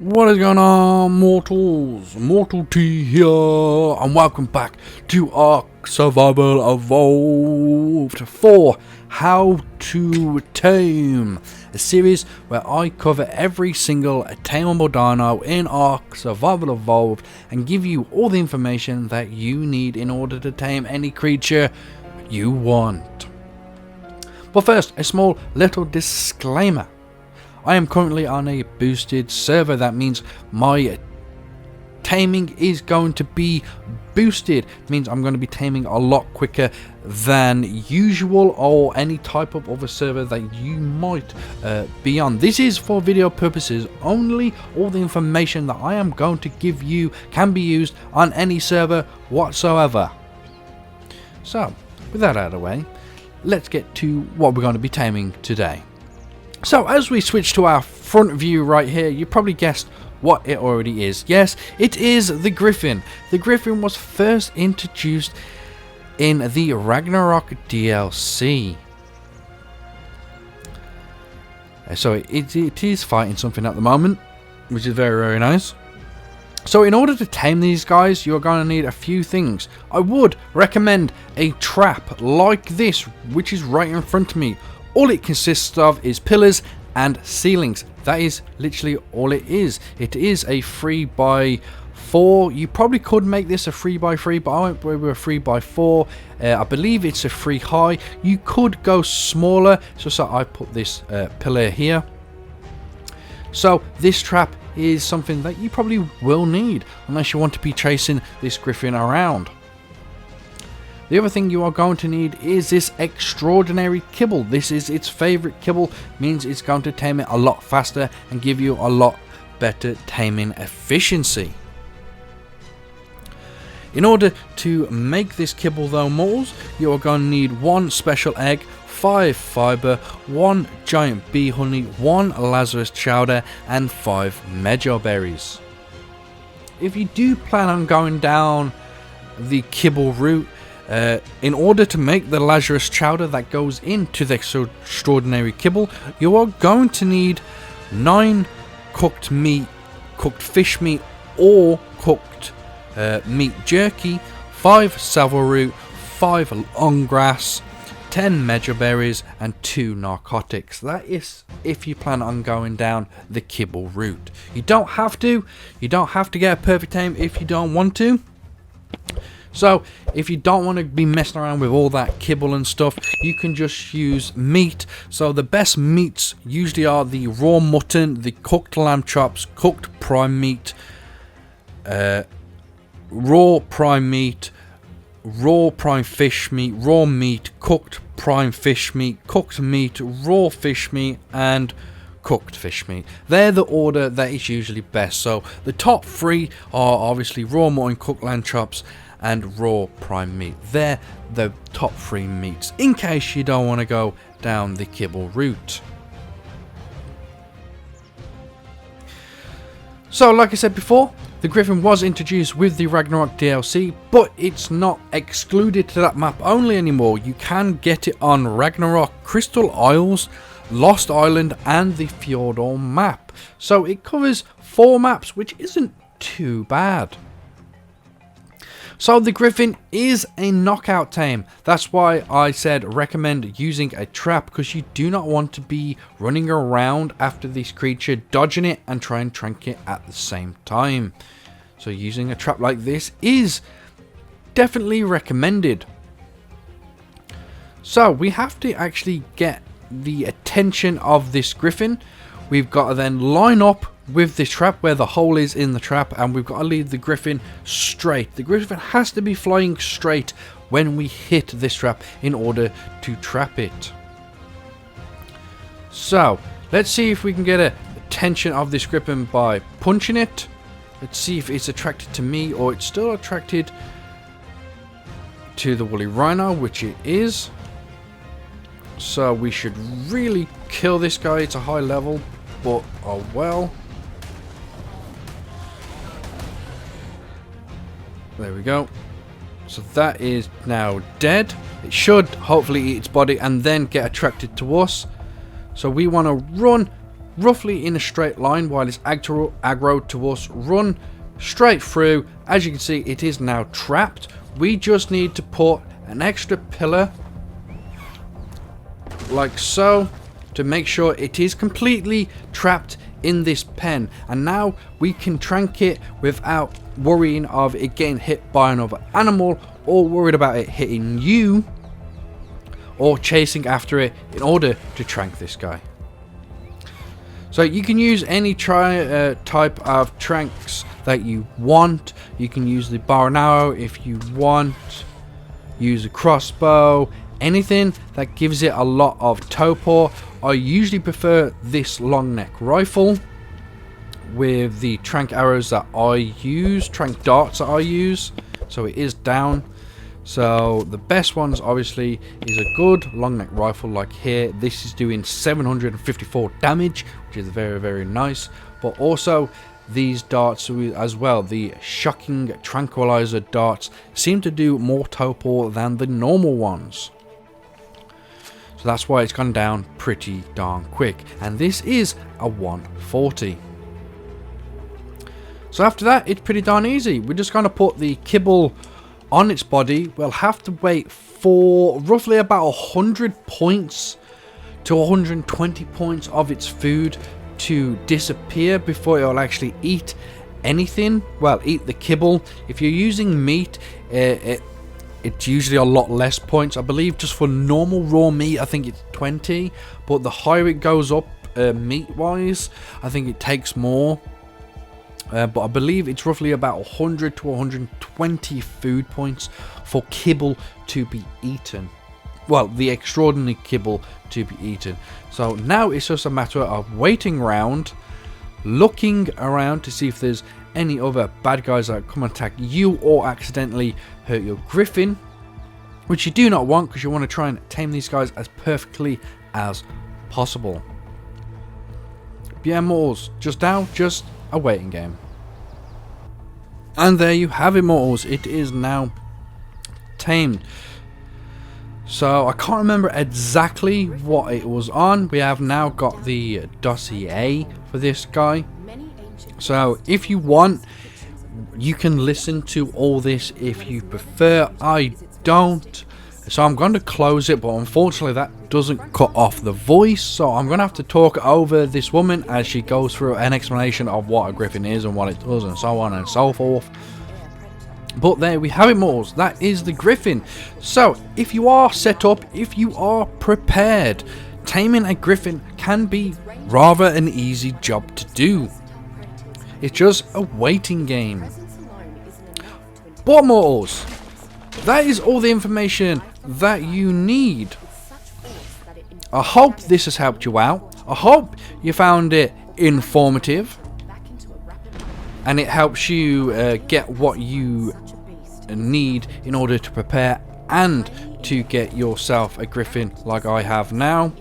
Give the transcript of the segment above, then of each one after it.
What is going on, mortals? Mortal T here, and welcome back to Ark Survival Evolved for How to Tame, a series where I cover every single tameable dino in Ark Survival Evolved and give you all the information that you need in order to tame any creature you want. But first, a small little disclaimer. I am currently on a boosted server. That means my taming is going to be boosted. It means I'm going to be taming a lot quicker than usual or any type of other server that you might be on. This is for video purposes only. All the information that I am going to give you can be used on any server whatsoever. So, with that out of the way, let's get to what we're going to be taming today. So as we switch to our front view right here, you probably guessed what it already is. Yes, it is the Griffin. The Griffin was first introduced in the Ragnarok DLC. So it is fighting something at the moment, which is very, very nice. So in order to tame these guys, you're going to need a few things. I would recommend a trap like this, which is right in front of me. All it consists of is pillars and ceilings. That is literally all it is. It is a 3x4. You probably could make this a 3x3, but I went with a 3x4. I believe it's a 3 high. You could go smaller. So I put this pillar here. So this trap is something that you probably will need unless you want to be chasing this Griffin around. The other thing you are going to need is this extraordinary kibble. This is its favorite kibble, means it's going to tame it a lot faster and give you a lot better taming efficiency. In order to make this kibble though, mortals, you are going to need 1 special egg, 5 fiber, 1 giant bee honey, 1 Lazarus chowder, and 5 mejo berries. If you do plan on going down the kibble route, in order to make the Lazarus chowder that goes into the extraordinary kibble, you are going to need 9 cooked fish meat or cooked meat jerky, 5 salvo root, 5 long grass, 10 mejo berries, and 2 narcotics. That is if you plan on going down the kibble route. You don't have to get a perfect tame if you don't want to. So, if you don't want to be messing around with all that kibble and stuff, you can just use meat. So, the best meats usually are the raw mutton, the cooked lamb chops, cooked prime meat, raw prime meat, raw prime fish meat, raw meat, cooked prime fish meat, cooked meat, raw fish meat, and cooked fish meat. They're the order that is usually best. So, the top 3 are obviously raw mutton, cooked lamb chops, and raw prime meat. They're the top 3 meats in case you don't want to go down the kibble route. So like I said before, the Griffin was introduced with the Ragnarok DLC, but it's not excluded to that map only anymore. You can get it on Ragnarok, Crystal Isles, Lost Island, and the Fjordor map. So it covers 4 maps, which isn't too bad. So the Griffin is a knockout tame. That's why I said recommend using a trap, because you do not want to be running around after this creature, dodging it and try and trank it at the same time. So using a trap like this is definitely recommended. So we have to actually get the attention of this Griffin. We've got to then line up with this trap where the hole is in the trap, and we've got to lead the Griffin straight. The Griffin has to be flying straight when we hit this trap in order to trap it. So let's see if we can get attention of this Griffin by punching it. Let's see if it's attracted to me or it's still attracted to the woolly rhino, which it is. So we should really kill this guy. It's a high level, but oh well. There we go. So that is now dead. It should hopefully eat its body and then get attracted to us. So we want to run roughly in a straight line while it's aggro to us. Run straight through. As you can see, it is now trapped. We just need to put an extra pillar like so to make sure it is completely trapped in this pen, and now we can trank it without worrying of it getting hit by another animal or worried about it hitting you or chasing after it in order to trank this guy. So you can use any type of tranks that you want. You can use the bow and arrow if you want, use a crossbow, anything that gives it a lot of torpor. I usually prefer this long neck rifle with the trank arrows that I use, trank darts that I use, so it is down. So the best ones obviously is a good long neck rifle like here. This is doing 754 damage, which is very, very nice. But also these darts as well, the shocking tranquilizer darts, seem to do more torpor than the normal ones. So that's why it's gone down pretty darn quick. And this is a 140. So after that, it's pretty darn easy. We're just going to put the kibble on its body. We'll have to wait for roughly about 100 points to 120 points of its food to disappear before it will actually eat anything. Well, eat the kibble. If you're using meat, it's usually a lot less points. I believe just for normal raw meat, I think it's 20. But the higher it goes up meat-wise, I think it takes more. But I believe it's roughly about 100 to 120 food points for kibble to be eaten. Well, the extraordinary kibble to be eaten. So now it's just a matter of waiting around, looking around to see if there's any other bad guys that come and attack you or accidentally hurt your griffin, which you do not want because you want to try and tame these guys as perfectly as possible. But yeah, mortals, just now, just a waiting game. And there you have it, mortals. It is now tamed. So I can't remember exactly what it was on. We have now got the dossier for this guy. So if you want, you can listen to all this if you prefer. I don't. So I'm going to close it, but unfortunately that doesn't cut off the voice. So I'm going to have to talk over this woman as she goes through an explanation of what a griffin is and what it does and so on and so forth. But there we have it, mortals. That is the griffin. So if you are set up, if you are prepared, taming a griffin can be rather an easy job to do. It's just a waiting game. But mortals, that is all the information that you need. I hope this has helped you out. I hope you found it informative and it helps you get what you need in order to prepare and to get yourself a griffin like I have now,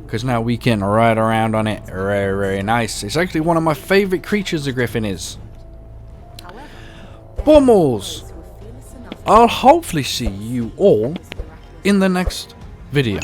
because now we can ride around on it. Very, very nice. It's actually one of my favorite creatures, the griffin is. Bummels, I'll hopefully see you all in the next video.